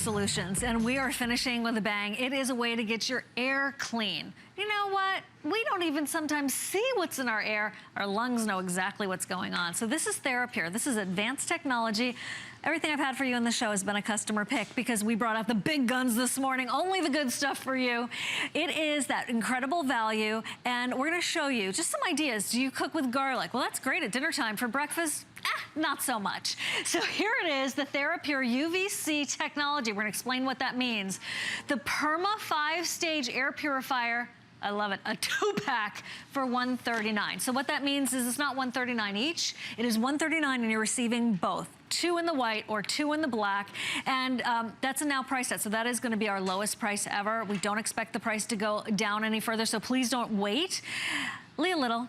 solutions, and we are finishing with a bang. It is a way to get your air clean. You know what? We don't even sometimes see what's in our air. Our lungs know exactly what's going on. So this is Therapure. This is advanced technology. Everything I've had for you in the show has been a customer pick because we brought out the big guns this morning, only the good stuff for you. It is that incredible value, and we're gonna show you just some ideas. Do you cook with garlic? Well, that's great at dinner time. For breakfast, not so much. So here it is, the Therapure UVC technology. We're gonna explain what that means. The Perma5 stage air purifier, I love it, a 2-pack for $139. So what that means is it's not $139 each, it is $139 and you're receiving both. 2 in the white or 2 in the black, and that's a now price set, so that is gonna be our lowest price ever. We don't expect the price to go down any further, so please don't wait. Leah Little,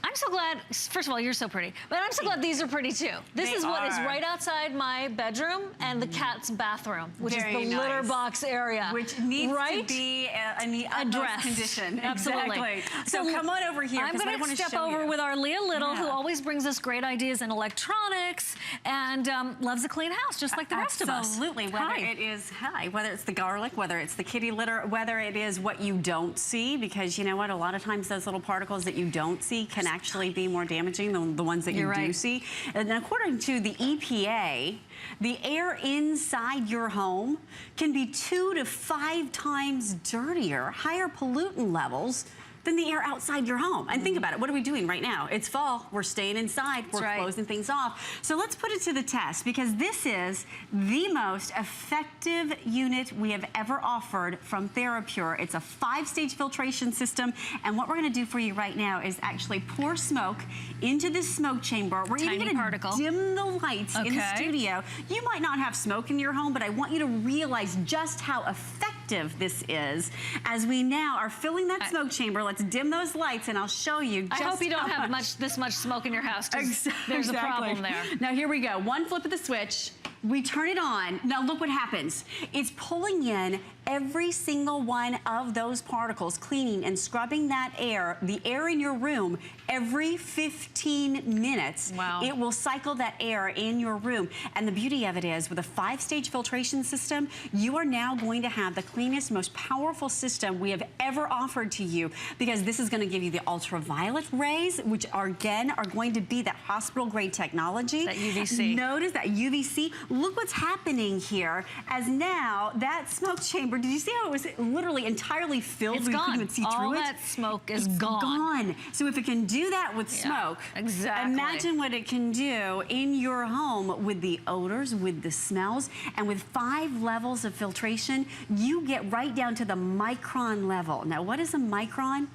I'm so glad, first of all, you're so pretty, but I'm so glad these are pretty too. This is what is right outside my bedroom and the cat's bathroom, which is the litter box area. Which needs to be in the utmost condition. Absolutely. Exactly. So come on over here. I'm going to step over with our Leah Little, who always brings us great ideas in electronics and loves a clean house, just like the rest of us. Absolutely. Whether it is, whether it's the garlic, whether it's the kitty litter, whether it is what you don't see, because you know what, a lot of times those little particles that you don't see can actually be more damaging than the ones that you do see. And according to the EPA, the air inside your home can be 2 to 5 times dirtier, higher pollutant levels than the air outside your home. And think about it, what are we doing right now? It's fall, we're staying inside, we're closing things off. So let's put it to the test, because this is the most effective unit we have ever offered from Therapure. It's a 5-stage filtration system, and what we're gonna do for you right now is actually pour smoke into this smoke chamber. We're even gonna dim the lights in the studio. You might not have smoke in your home, but I want you to realize just how effective this is. As we now are filling that smoke chamber, let's dim those lights and I'll show you just I hope you don't have this much smoke in your house, because there's a problem there. Now here we go, one flip of the switch, we turn it on. Now look what happens. It's pulling in every single one of those particles, cleaning and scrubbing that air, the air in your room, every 15 minutes. Wow. It will cycle that air in your room. And the beauty of it is, with a 5-stage filtration system, you are now going to have the cleanest, most powerful system we have ever offered to you, because this is gonna give you the ultraviolet rays, which are, again, are going to be that hospital-grade technology. That UVC. Notice that UVC. Look what's happening here, as now that smoke chamber, did you see how it was literally entirely filled? It's gone. Couldn't even see through it? All that smoke is gone. So if it can do that with smoke, imagine what it can do in your home with the odors, with the smells, and with 5 levels of filtration, you get right down to the micron level. Now, what is a micron?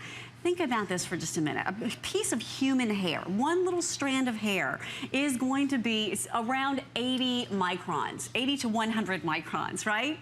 Think about this for just a minute. A piece of human hair, one little strand of hair, is going to be around 80 microns, 80 to 100 microns, right?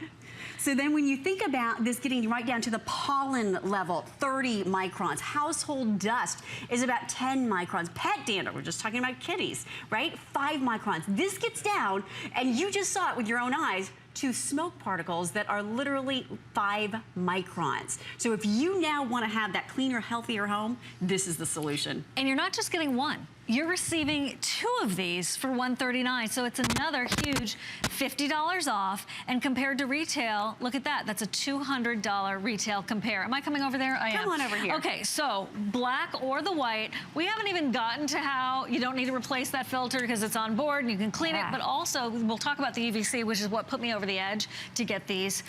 So then when you think about this getting right down to the pollen level, 30 microns. Household dust is about 10 microns. Pet dander, we're just talking about kitties, right? 5 microns. This gets down, and you just saw it with your own eyes, to smoke particles that are literally 5 microns. So if you now want to have that cleaner, healthier home, this is the solution. And you're not just getting one. You're receiving 2 of these for $139, so it's another huge $50 off. And compared to retail, look at that. That's a $200 retail compare. Am I coming over there? I am. Come on over here. Okay, so black or the white. We haven't even gotten to how you don't need to replace that filter because it's on board and you can clean it. But also, we'll talk about the UVC, which is what put me over the edge to get these.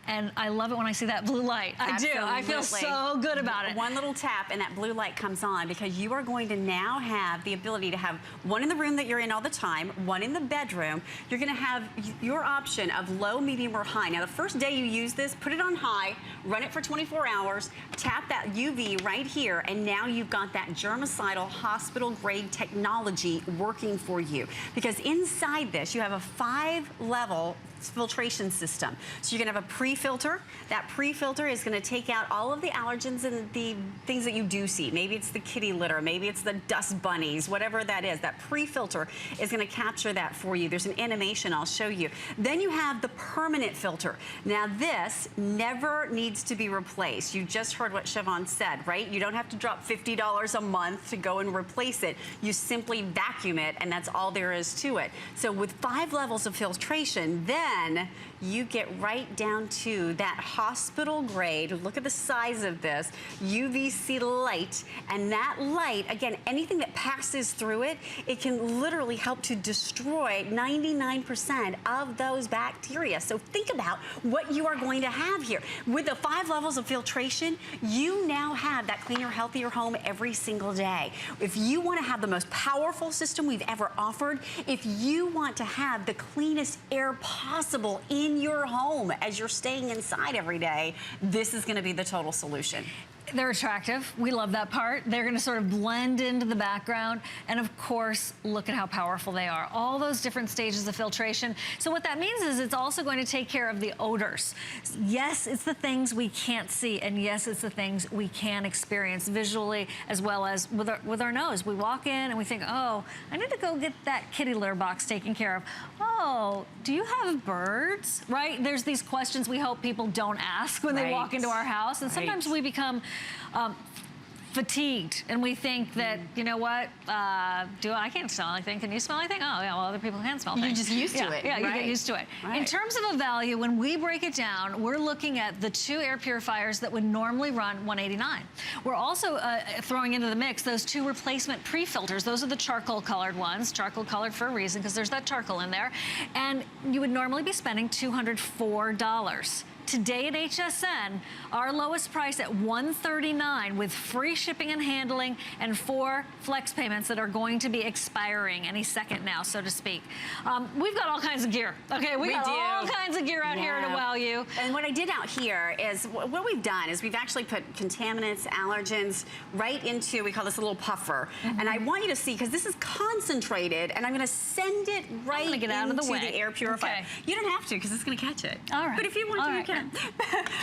And I love it when I see that blue light. I do. I feel so good about it. One little tap and that blue light comes on, because you are going to now have the ability to have one in the room that you're in all the time, one in the bedroom. You're going to have your option of low, medium, or high. Now, the first day you use this, put it on high, run it for 24 hours, tap that UV right here, and now you've got that germicidal hospital-grade technology working for you. Because inside this, you have a 5-level filtration system. So you're gonna have a pre-filter. That pre-filter is gonna take out all of the allergens and the things that you do see. Maybe it's the kitty litter, maybe it's the dust bunnies, whatever that is. That pre-filter is gonna capture that for you. There's an animation I'll show you. Then you have the permanent filter. Now this never needs to be replaced. You just heard what Siobhan said, right? You don't have to drop $50 a month to go and replace it. You simply vacuum it, and that's all there is to it. So with 5 levels of filtration, then then you get right down to that hospital grade. Look at the size of this UVC light, and that light, again, anything that passes through it, it can literally help to destroy 99% of those bacteria. So think about what you are going to have here. With the 5 levels of filtration, you now have that cleaner, healthier home every single day. If you want to have the most powerful system we've ever offered, if you want to have the cleanest air possible in your home as you're staying inside every day, this is going to be the total solution. They're attractive. We love that part. They're going to sort of blend into the background. And of course, look at how powerful they are. All those different stages of filtration. So what that means is it's also going to take care of the odors. Yes, it's the things we can't see. And yes, it's the things we can experience visually as well as with our nose. We walk in and we think, oh, I need to go get that kitty litter box taken care of. Oh, do you have birds? Right? There's these questions we hope people don't ask when they walk into our house. And sometimes we become fatigued, and we think that, you know what, I can't smell anything. Can you smell anything? Oh, yeah, well, other people can smell things. You're just used to it. Yeah, you get used to it. In terms of a value, when we break it down, we're looking at the 2 air purifiers that would normally run $189. We're also throwing into the mix those 2 replacement pre-filters. Those are the charcoal colored ones, charcoal colored for a reason, because there's that charcoal in there. And you would normally be spending $204. Today at HSN, our lowest price at $139 with free shipping and handling and 4 flex payments that are going to be expiring any second now, so to speak. We've got all kinds of gear. Okay, we got all kinds of gear out here to wow you. And what I did out here is, what we've done is we've actually put contaminants, allergens right into, we call this a little puffer. And I want you to see, because this is concentrated, and I'm going to send it right into the air purifier. Okay. You don't have to, because it's going to catch it. All right. But if you want to, you can.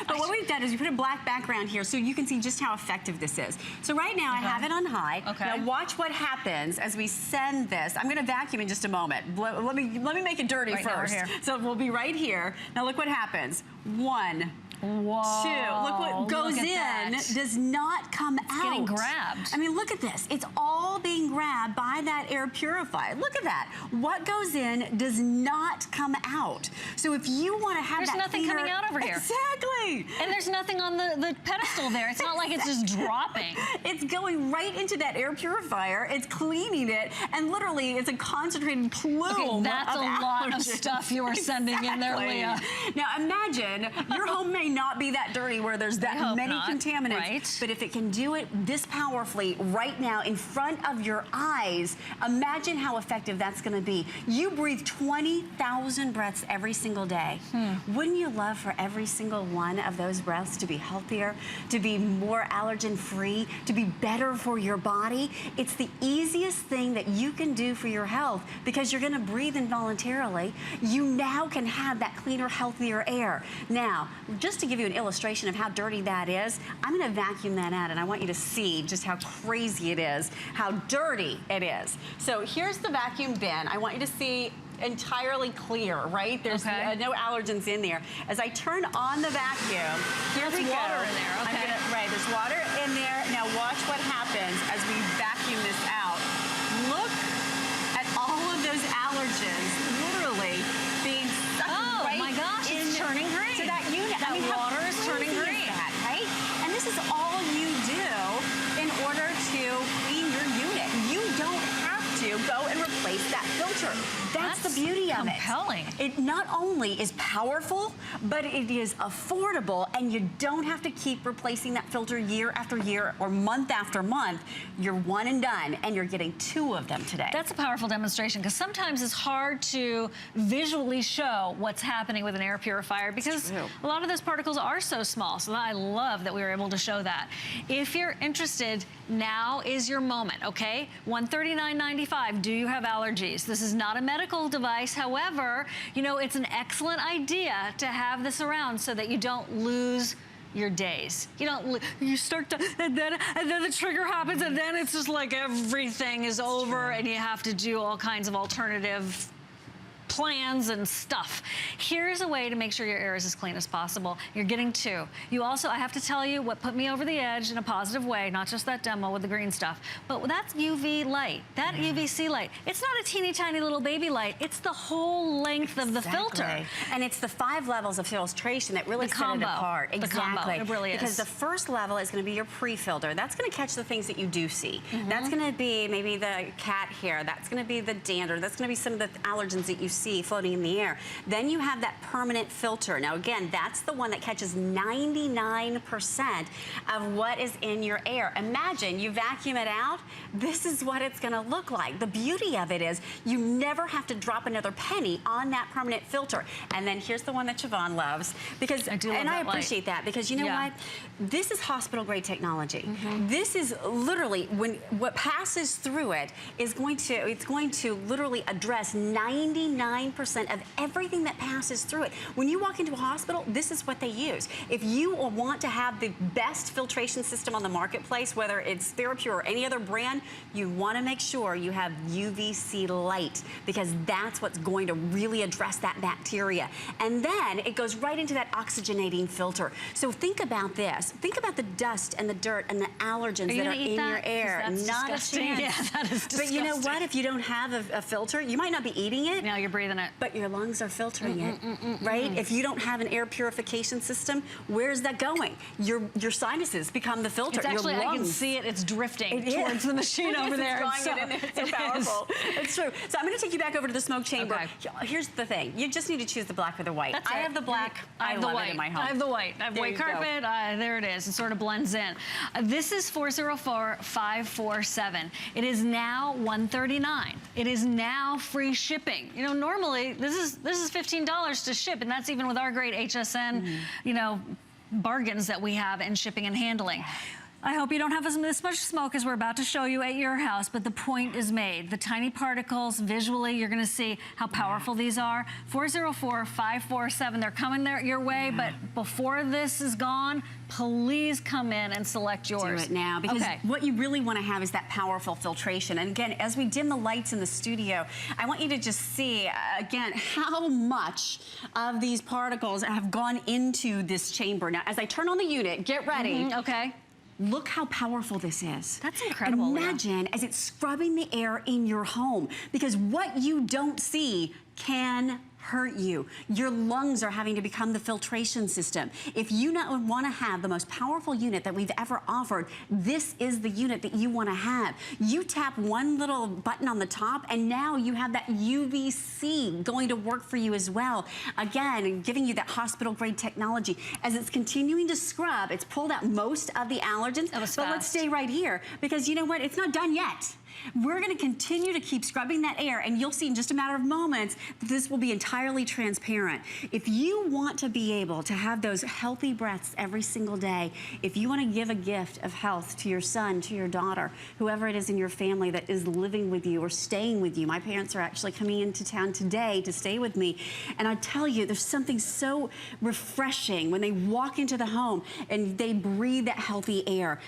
But what we've done is we put a black background here so you can see just how effective this is. So right now I have it on high. Now watch what happens as we send this. I'm going to vacuum in just a moment. Let me make it dirty first. So we'll be right here. Now look what happens. 1, Whoa. 2. Look what goes in does not come out. It's getting grabbed. I mean, look at this. It's all being grabbed by that air purifier. Look at that. What goes in does not come out. So if you want to have there's nothing coming out over here. Exactly. And there's nothing on the pedestal there. It's not like it's just dropping. It's going right into that air purifier. It's cleaning it, and literally it's a concentrated plume. That's a lot of stuff you are sending in there, Leah. Now imagine your home may not be that dirty where there's that many contaminants, but if it can do it this powerfully right now in front of your eyes, imagine how effective that's going to be. You breathe 20,000 breaths every single day. Wouldn't you love for every single one of those breaths to be healthier, to be more allergen free, to be better for your body? It's the easiest thing that you can do for your health, because you're going to breathe involuntarily. You now can have that cleaner, healthier air. Now, just to give you an illustration of how dirty that is, I'm going to vacuum that out, and I want you to see just how crazy it is, how dirty it is. So here's the vacuum bin. I want you to see entirely clear, right? There's no allergens in there. As I turn on the vacuum, here's water in there. Right, there's water in there. Now watch what happens as we vacuum this out. Look at all of those allergens literally being sucked right my gosh, it's turning green. So that unit, that water is turning green. Right? And this is all you do in order to clean your unit. You don't have to go and replace that filter. That's the beauty of it. Compelling. It not only is powerful, but it is affordable, and you don't have to keep replacing that filter year after year or month after month. You're one and done, and you're getting 2 of them today. That's a powerful demonstration, because sometimes it's hard to visually show what's happening with an air purifier, because a lot of those particles are so small. So I love that we were able to show that. If you're interested, now is your moment, okay? $139.95. Do you have allergies? This is not a medical device. However, you know, it's an excellent idea to have this around so that you don't lose your days. You don't, you start to, and then the trigger happens, and then it's just like everything is over, and you have to do all kinds of alternative plans and stuff. Here's a way to make sure your air is as clean as possible. You're getting two. You also, I have to tell you what put me over the edge in a positive way, not just that demo with the green stuff, but that's UV light, that UVC light. It's not a teeny tiny little baby light. It's the whole length of the filter. And it's the 5 levels of filtration that really set it apart. Exactly. It really is. Because the first level is going to be your pre-filter. That's going to catch the things that you do see. That's going to be maybe the cat hair. That's going to be the dander. That's going to be some of the allergens that you see floating in the air. Then you have that permanent filter. Now again, that's the one that catches 99% of what is in your air. Imagine you vacuum it out. This is what it's going to look like. The beauty of it is you never have to drop another penny on that permanent filter. And then here's the one that Siobhan loves, because I appreciate that, because you know what? This is hospital grade technology. This is literally when what passes through it is going to literally address 99% of everything that passes through it. When you walk into a hospital, this is what they use. If you want to have the best filtration system on the marketplace, whether it's Therapure or any other brand, you want to make sure you have UVC light, because that's what's going to really address that bacteria. And then it goes right into that oxygenating filter. So think about this. Think about the dust and the dirt and the allergens that are in your air. Not a chance. Yeah, that is disgusting. But you know what? If you don't have a filter, you might not be eating it. No, you're breathing it. But your lungs are filtering it, right? If you don't have an air purification system, where's that going? Your sinuses become the filter. It's actually, your lungs. I can see it. It's drifting towards the machine over there. It's drawing it in there. It's so powerful. It's true. So I'm going to take you back over to the smoke chamber. Okay. Here's the thing. You just need to choose the black or the white. That's I have the black. I love it in my home. I have the white. I have white carpet. There it is. It sort of blends in. This is 404-547. It is now $139. It is now free shipping. You know, normally this is $15 to ship, and that's even with our great HSN, you know, bargains that we have in shipping and handling. I hope you don't have this much smoke as we're about to show you at your house, but the point is made. The tiny particles, visually, you're gonna see how powerful these are. 404-547, they're coming your way, but before this is gone, please come in and select yours. Do it now, because what you really wanna have is that powerful filtration. And again, as we dim the lights in the studio, I want you to just see, again, how much of these particles have gone into this chamber. Now, as I turn on the unit, get ready. Look how powerful this is. That's incredible. Imagine as it's scrubbing the air in your home, because what you don't see can hurt you. Your lungs are having to become the filtration system. If you want to have the most powerful unit that we've ever offered, this is the unit that you want to have. You tap one little button on the top, and now you have that UVC going to work for you as well. Again, giving you that hospital grade technology. As it's continuing to scrub, it's pulled out most of the allergens. But let's stay right here, because you know what? It's not done yet. We're going to continue to keep scrubbing that air, and you'll see in just a matter of moments that this will be entirely transparent. If you want to be able to have those healthy breaths every single day, if you want to give a gift of health to your son, to your daughter, whoever it is in your family that is living with you or staying with you. My parents are actually coming into town today to stay with me, and I tell you, there's something so refreshing when they walk into the home and they breathe that healthy air.